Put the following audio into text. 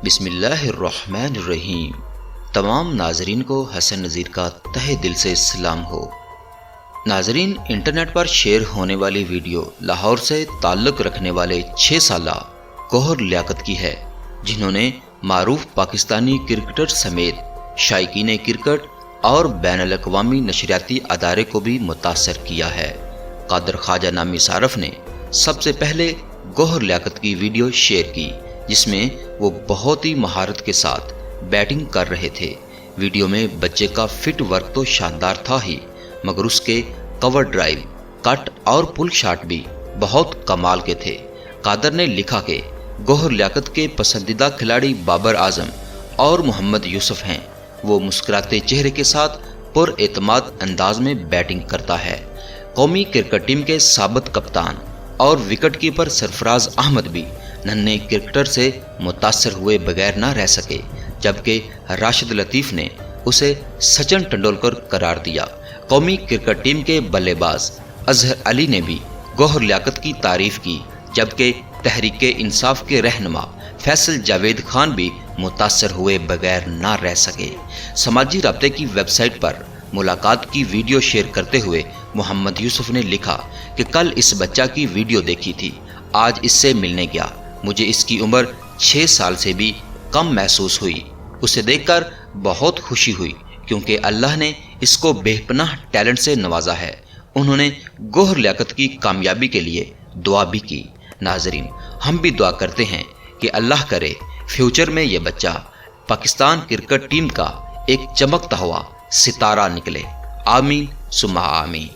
بسم اللہ الرحمن الرحیم۔ تمام ناظرین کو حسن نذیر کا تہہ دل سے سلام ہو۔ ناظرین، انٹرنیٹ پر شیئر ہونے والی ویڈیو لاہور سے تعلق رکھنے والے 6 سالہ گوہر لیاقت کی ہے، جنہوں نے معروف پاکستانی کرکٹر سمیت شائقین کرکٹ اور بین الاقوامی نشریاتی ادارے کو بھی متاثر کیا ہے۔ قادر خواجہ نامی صارف نے سب سے پہلے گوہر لیاقت کی ویڈیو شیئر کی، جس میں وہ بہت ہی مہارت کے ساتھ بیٹنگ کر رہے تھے۔ ویڈیو میں بچے کا فٹ ورک تو شاندار تھا ہی، مگر اس کے کور ڈرائیو، کٹ اور پل شاٹ بھی بہت کمال کے تھے۔ قادر نے لکھا کہ گوہر لیاقت کے پسندیدہ کھلاڑی بابر اعظم اور محمد یوسف ہیں۔ وہ مسکراتے چہرے کے ساتھ پر اعتماد انداز میں بیٹنگ کرتا ہے۔ قومی کرکٹ ٹیم کے سابق کپتان اور وکٹ کیپر سرفراز احمد بھی ننھے کرکٹر سے متاثر ہوئے بغیر نہ رہ سکے، جبکہ راشد لطیف نے اسے سچن ٹنڈولکر قرار دیا۔ قومی کرکٹ ٹیم کے بلے باز اظہر علی نے بھی گوہر لیاقت کی تعریف کی، جبکہ تحریک انصاف کے رہنما فیصل جاوید خان بھی متاثر ہوئے بغیر نہ رہ سکے۔ سماجی رابطے کی ویب سائٹ پر ملاقات کی ویڈیو شیئر کرتے ہوئے محمد یوسف نے لکھا کہ کل اس بچہ کی ویڈیو دیکھی تھی، آج اس سے ملنے گیا، مجھے اس کی عمر 6 سال سے بھی کم محسوس ہوئی۔ اسے دیکھ کر بہت خوشی ہوئی، کیونکہ اللہ نے اس کو بے پناہ ٹیلنٹ سے نوازا ہے۔ انہوں نے گوہر لیاقت کی کامیابی کے لیے دعا بھی کی۔ ناظرین، ہم بھی دعا کرتے ہیں کہ اللہ کرے فیوچر میں یہ بچہ پاکستان کرکٹ ٹیم کا ایک چمکتا ہوا ستارہ نکلے۔ آمین ثم آمین۔